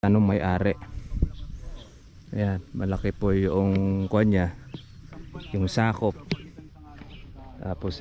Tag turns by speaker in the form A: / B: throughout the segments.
A: anong may-ari. Ayan, malaki po yung kuwan niya, yung sakop. Tapos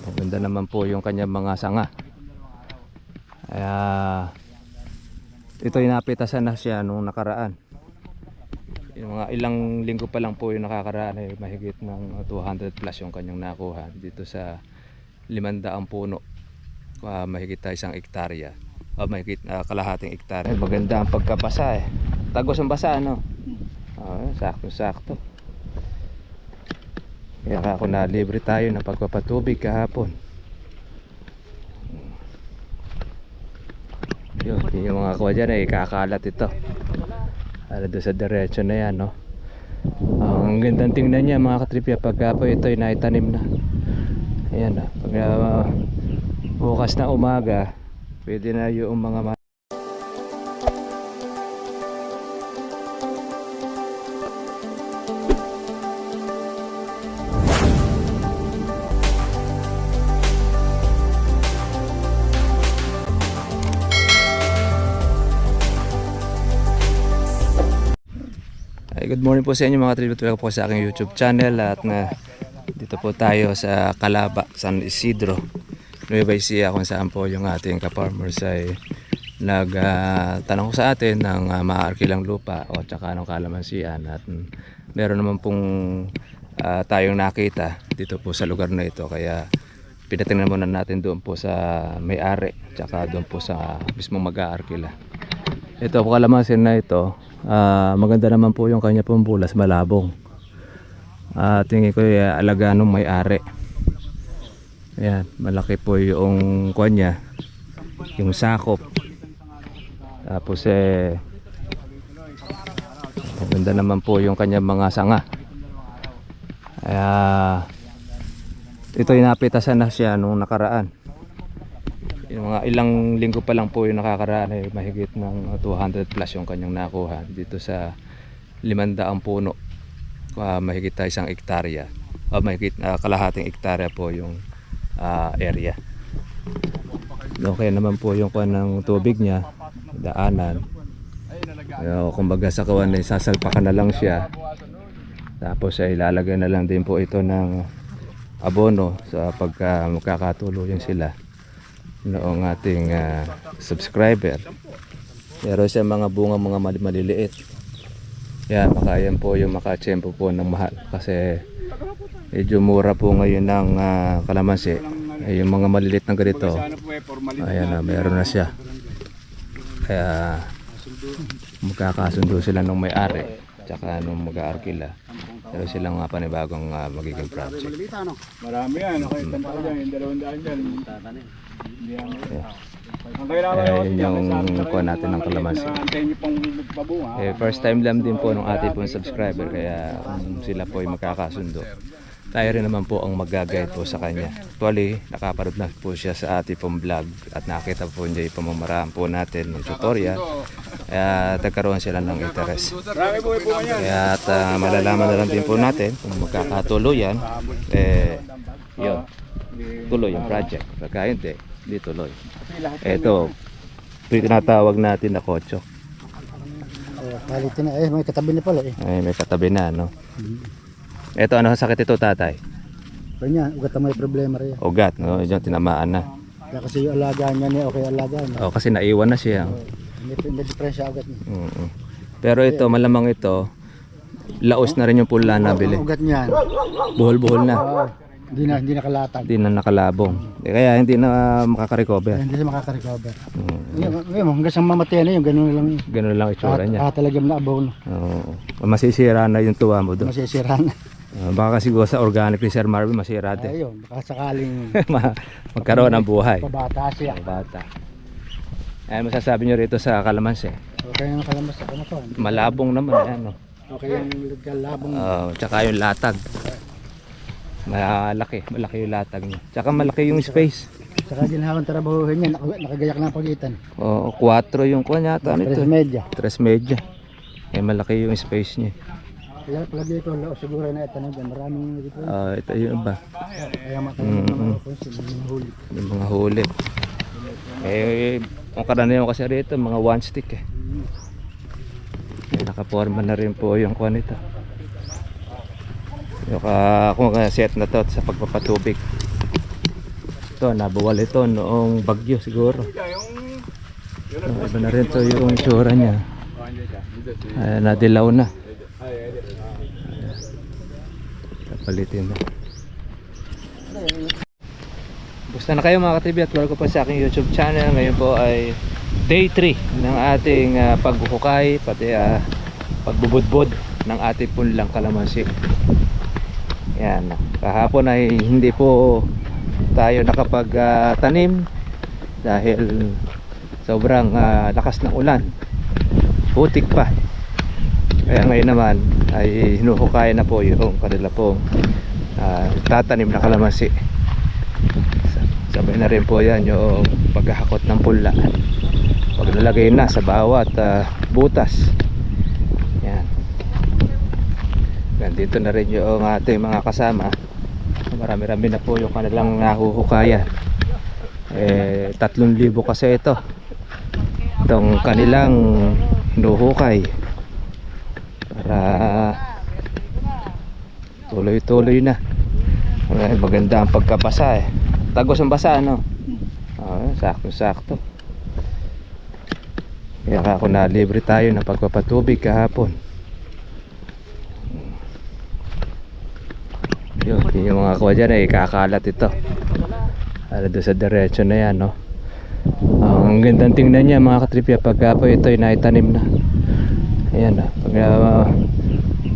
A: maganda naman po yung kanyang mga sanga. Kaya ito inapitasan na siya nung nakaraan. Yung mga ilang linggo pa lang po yung nakakaraan, mahigit ng 200 plus yung kanyang nakuha dito sa 500 puno. Mahigit tayo 1 hektarya. Mahigit kalahating hektarya. Maganda ang pagkabasa Tagos ang basa, no? Sakto-sakto. Kaya ako nalibre tayo ng pagpapatubig kahapon. Yung mga kuha dyan kakalat ito. Doon sa diretso na yan, no? Ang gandang tingnan niya mga katripya pagka po ito ay naitanim na. Ayan, pag bukas na umaga pwede na yung mga good morning po sa inyo mga tribute. Welcome po sa aking YouTube channel. At dito po tayo sa Calaba, San Isidro, Nueva Ecija, kung saan po yung ating ka-farmers ay nagtanong sa atin ng maaarkilang lupa o tsaka ng kalamansian. At meron naman pong tayong nakita dito po sa lugar na ito. Kaya pinatingnan muna natin doon po sa may-ari tsaka doon po sa mismong mag-aarkila. Ito po kalamansin na ito. Maganda naman po yung kanya pong bulas, malabong. Tingin ko alaga ng may-ari. Ayan, malaki po yung kuwan niya, yung sakop. Tapos maganda naman po yung kanya mga sanga. Kaya ito inapitasan na siya nung nakaraan. Yung mga ilang linggo pa lang po yung nakakaraan, mahigit ng 200 plus yung kanyang nakuha dito sa 500 puno. Mahigit tayo 1 hektarya. Mahigit kalahating hektarya po yung area. Okay naman po yung kuwan ng tubig niya, daanan. Kumbaga sa kawan ay sasalpakan na lang siya. Tapos ay ilalagay na lang din po ito ng abono sa pagka magkakatuluyan sila noong ating subscriber. Meron siya mga bunga, mga maliliit. Yan, makayan po yung makatsyempo po ng mahal. Kasi medyo mura po ngayon ng kalamansi. Yung mga maliliit na ganito, ayan na, meron na siya. Kaya magkakasundo sila ng may-ari tsaka nung mag-aarkila. Pero silang panibagong magiging project.
B: Marami yan, nakita pa dyan, yung 200 dyan.
A: Yung kuha natin ng kalamansi. First time lang din po ng ating pong subscriber. Kaya sila po ay magkakasundo, tayo rin naman po ang mag-guide po sa kanya. Actually, nakaparod na po siya sa ating pong vlog at nakita po niya yung pamamaraan po natin ng tutorial. Kaya nagkaroon sila ng interest. Kaya malalaman na lang din po natin kung magkakatuluyan, yun, tuloy yung project. Pagka hindi, di tuloy. Ito, tinatawag natin na kotso.
C: May katabi na pala
A: May katabi na, no? Ito, ano sakit ito, tatay?
C: Kanya, ugat na may problema rin.
A: Ugat, no? Yung tinamaan na.
C: Kaya kasi yung alaga niya niya, okay alaga niya.
A: Kasi naiwan na siya.
C: Hindi diferensya ugat niya.
A: Pero ito, malamang ito, laos na rin yung pula na bili.
C: Ugat niya.
A: Buhol-buhol na.
C: Hindi na nakalatag.
A: Hindi na nakalabong. Kaya hindi na makaka-recover.
C: Hindi siya makaka-recover. Ngayon, hanggang sa mamatay na yun, gano'n lang.
A: Gano'n lang itsura niya.
C: Talagang na abono.
A: Masisira na yung tuwa mo doon.
C: Masisira na.
A: Baka siguro sa organic ni Sir Marvin masira din.
C: Ayun, baka sakaling
A: magkaroon ng buhay.
C: pabata siya.
A: Bata. Masasabi nyo rito sa kalamansi.
C: Okay yung kalamas sa kanato.
A: Malabong naman. Ano?
C: Okay yung labong.
A: Tsaka yung latag. Malaki yung latag niya. Tsaka malaki yung space.
C: Saka ginahawang trabahuhin niya, nakagayak na pagitan.
A: 4 yung kuha yata nito.
C: 3
A: media. Malaki yung space niya.
C: Kaya palagi ko, siguro na ito na dyan. Maraming dito.
A: Ito yung iba.
C: Kaya matanong naman ako yung mga huli.
A: Yung mga huli. Ang karaniwan kasi rito mga one stick eh. Nakaporma na rin po yung kuha nito. Yung kung set na to sa pagpapatubig. Ito, nabuwal ito noong bagyo siguro. Iba na rin to yung itsura niya. Nadilaw na. Palitin na. Basta na kayo mga ka-TV at welcome po sa aking YouTube channel. Ngayon po ay day 3 ng ating paghuhukay pati pagbubudbud ng ating punlang kalamansi. Yan, kahapon ay hindi po tayo nakapag-tanim dahil sobrang lakas ng ulan, putik pa. Kaya ngayon naman ay hinuhukay na po yung kanila pong tatanim na kalamansi. Sabay na rin po yan yung paghahakot ng punla, paglalagay na sa bawat butas. Yan. Nandito na rin yung ating mga kasama. Marami-rami na po yung kanilang nahuhukayan. 3,000 kasi ito, itong kanilang hinuhukay, para tuloy-tuloy na. Maganda ang pagkabasa eh. Tagos ang basa, no? Sakto-sakto. Kaya ako nalibre tayo ng pagpapatubig kahapon. Yung mga kuha dyan ay kakalat ito. Doon sa diretso na yan, no? Ang gandang tingnan niya mga katripya pagka po ito ay naitanim na. Ayan, no? Pag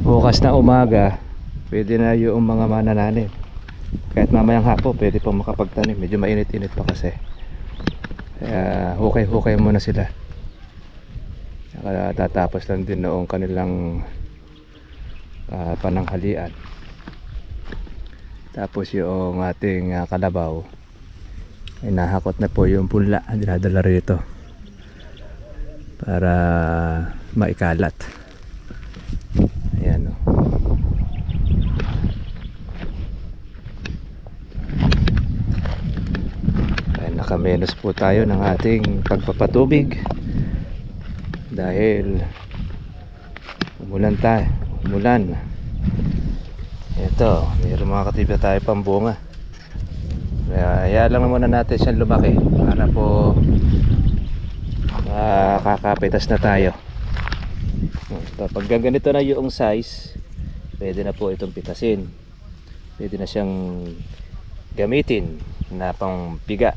A: bukas na umaga, pwede na yung mga manananim. Kahit mamayang hapon pwede po makapagtanim. Medyo mainit-init pa kasi. Kaya hukay-hukay muna sila. Tatapos lang din noong kanilang pananghalian. Tapos yung ating kalabaw ay nahakot na po yung punla, dinadala rito para maikalat. Ayan, o. Ay, nakamenos po tayo ng ating pagpapatubig dahil umulan. Ito, mayroon mga katibya tayo pambunga. Kaya lang muna natin siyang lumaki para po kakapitas na tayo. Ito, pag ganito na yung size, pwede na po itong pitasin. Pwede na siyang gamitin na pang piga.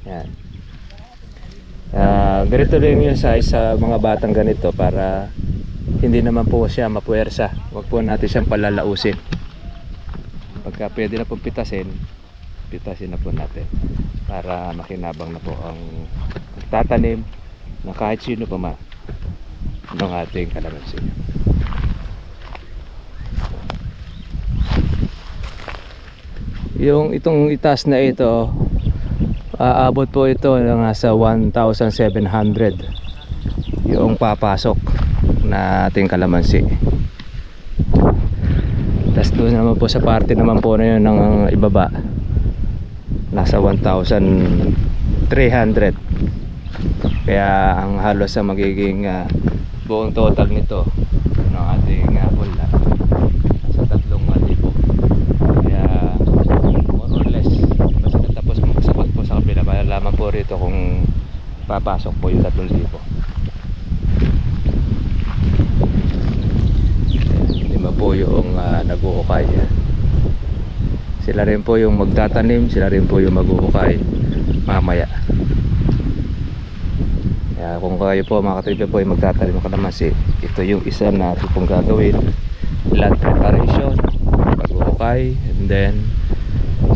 A: Yan. Ganito lang yung size sa mga batang ganito para hindi naman po siya mapuwersa. Huwag po natin siyang palalausin. Pagka pwede na pong pitasin na po natin para makinabang na po ang tatanim na kahit sino pa man ng ating kalamansi. Yung itong itas na ito, aabot po ito ng nasa 1,700 yung papasok na ating kalamansi. Tapos doon naman po sa parte naman po na yun ng ibaba, nasa 1,300. Kaya ang halos sa magiging buong total nito ng ating punla sa 3,000. Kaya more or less basta natapos magsapat po sa kapila, malalaman po rito kung papasok po yung 3,000. Lima po yung naghuhukay. Sila rin po yung magtatanim, sila rin po yung maghuhukay mamaya. Kaya kung kayo po mga katribya po ay magtatanim ng kalamansi, ito yung isa na pong gagawin: land preparation, paghuhukay, and then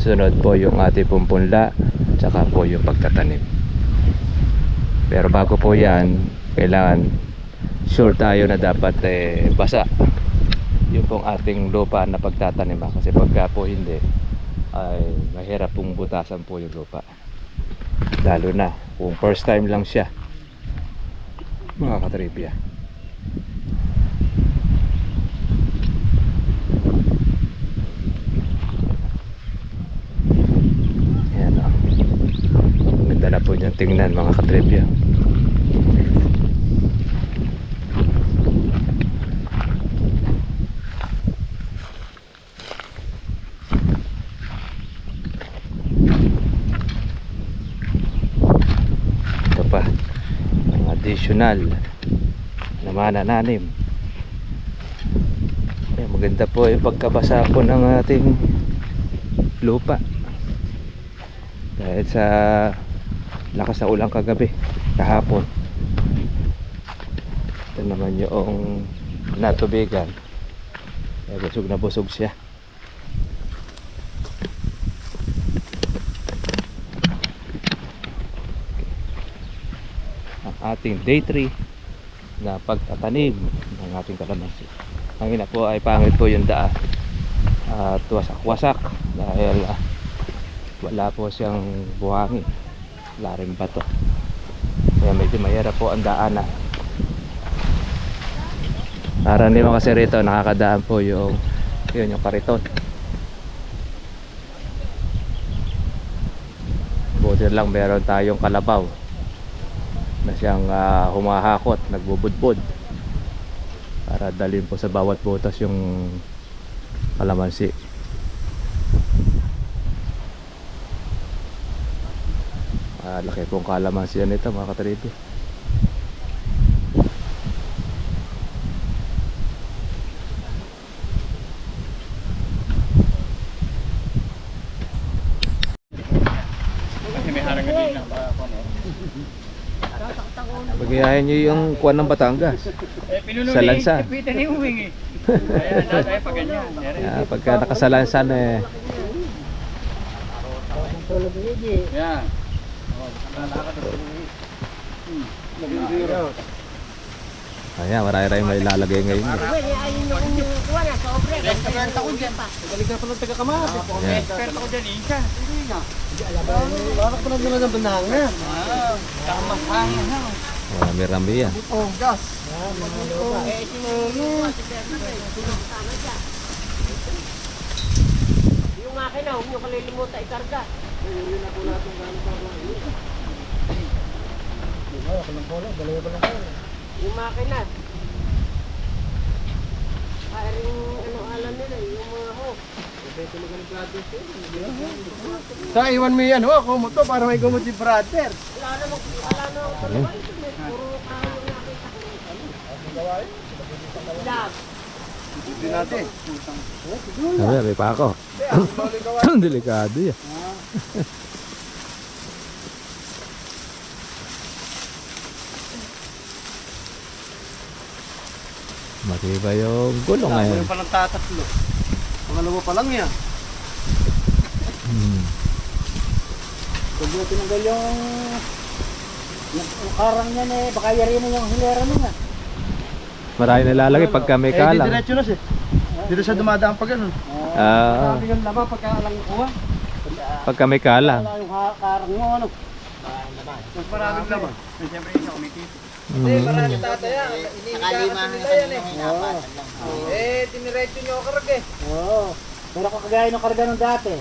A: sunod po yung ating punla, tsaka po yung pagtatanim. Pero bago po yan, kailangan sure tayo na dapat basa yung pong ating lupa na pagtatanim, kasi pagka po hindi ay mahirap pong butasan po yung lupa, lalo na kung first time lang siya mga katripya. Yan, ganda na po yung tingnan mga katribya. Ito pa ang additional na manananim. Maganda po yung pagkabasa po ng ating lupa dahil sa lakas na ulan kagabi, kahapon. Ito naman yung natubigan, busog na busog siya. Ang ating day 3 na pagtatanim ng ating kalamansi. Ang ina po ay pangit po yung daan at wasak-wasak dahil wala po siyang buhangin, wala rin bato, kaya medyo mahirap po ang daanan. Karaniwan kasi rito nakakadaan po yung kariton. Buti lang meron tayong kalabaw na siyang humahakot, nagbubudbud para dalhin po sa bawat butas yung kalamansi. Laki pong kalamansi yan ito mga katribi.
B: Kasi may harang ka din na
A: Pagayahin nyo yung kuwan ng Batangas sa lansan.
B: Kapitan yung wing eh. Ayan, tayo pag ganyan.
A: Pagka nakasalansan
B: Yan.
A: ayan, marami may ilalagay ngayon.
B: Expert ako dyan. Galing ka pa ng taga-kamati. Expert ako dyan, Inka. Bakit pa nagmula ng bananga? Takamahangin ha.
A: Marami-rami yan.
B: Oh, gas.
D: Yung akin na, huwag nyo kalilimutan ikarga. Yung makina. Ring ano alam nila, yung mga ho.
B: Sa iwan mo yan, ako mo to para may gumot si brother.
D: Wala na puro kayo nakita. Lab.
B: Hindi natin.
A: May pa ako. Delikado yan. Matibay yung gulong ngayon.
B: Yung palang tatatlo. Pangalawa pa lang yan.
C: Kung yung tinanggal yung karang yan baka yari na yung hilera niya.
A: Marami nalalagay pagka may kalang.
B: Diretso na siya. Dito siya dumadaan pa ganun.
C: Sabi yung laban pagka alang kuha.
A: Pagka may kalang.
C: Wala yung karang mo ano.
B: Mas maraming laman. Siyempre isa kumikita.
D: Marami tataya. Inihigasan nila yan eh. Diniretso nyo karga eh.
C: Oo. Pero kakagaya ng karga ng dati.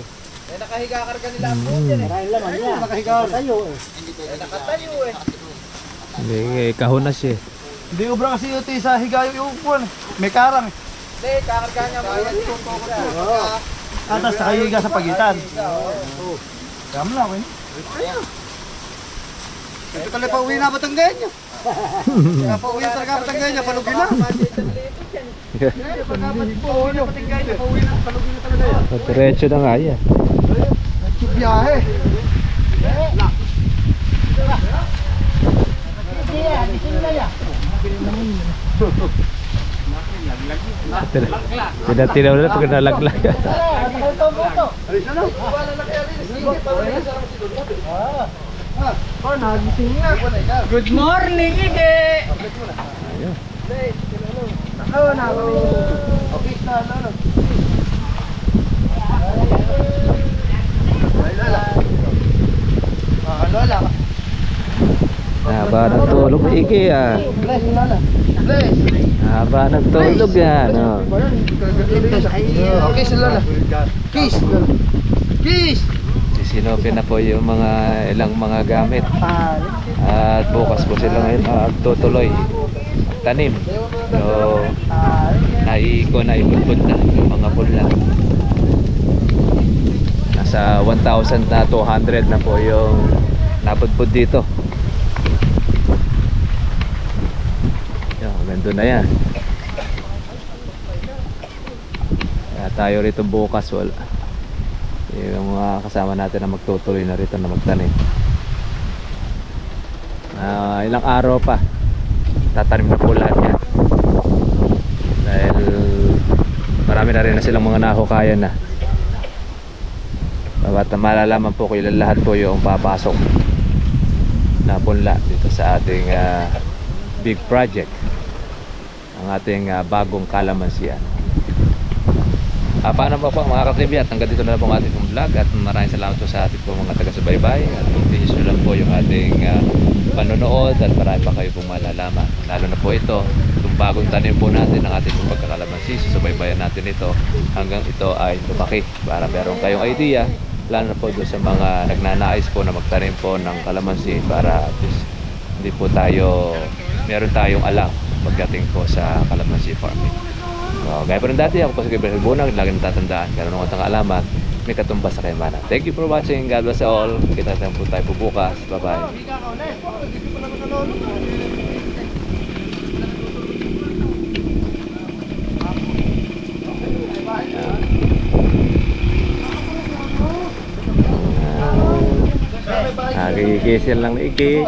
D: Nakahiga karga nila ang buwan yan eh.
C: Maraming laman niya.
B: Nakahiga.
C: Tayo eh.
D: Nakatayo eh.
A: Hindi, kahon na siya.
B: Hindi ubra kasi yung sa higayo yung upuan. May karang.
D: Hindi, kakarga niya mga yan.
B: Atas sa kahiga sa pagitan. Kaya mo lang, win. Ito kali pa uwi na Batangan niya. Kaya pa uwi talaga Batangan niya, palugin na.
A: Diretso na nga yan.
B: Biyahe.
A: Tinatinaw na pag nalaglag.
D: Good morning, Ige!
A: Ayun. Haba ng tulog ni Iki ah. Haba ng tulog yan. Oh.
B: Okay, sila na. Kiss. Kiss.
A: sinopya na po yung mga ilang mga gamit. At bukas po sila ngayon tutuloy tanim. So, naipudpud na yung mga pula. Nasa 1,200 na po yung napudpud dito. Yan, ganda na yan. Kaya tayo rito bukas wala. Yung mga kasama natin na magtutuloy na rito na magtanim. Ilang araw pa tatanim na po lahat yan. Dahil marami na rin na silang mga nahukayan na. At malalaman po ko ilan lahat po yung papasok na punla dito sa ating big project, ang ating bagong kalamansian. Paano po mga katribya, hanggang dito na po ang ating vlog at maraming salamat po sa ating po mga taga-subaybay at continuous nyo lang po yung ating panonood at marami pa kayo pong malalaman, lalo na po itong bagong tanim po natin ng ating pagkakalamansi. Subaybayan natin ito hanggang ito ay lumaki para meron kayong idea, lalo na po doon sa mga nagnanais po na magtanim po ng kalamansi para at least hindi po tayo meron tayong alam pagdating po sa kalamansi farming. Gaya pa rin dati, ako po si Gabriel Bunag, lagi natatandaan, karunungan ng kaalaman, may katumbas sa kayamanan. Thank you for watching, God bless all, kita tayo po tayo po bukas, bye bye. Nagigisil lang na iki.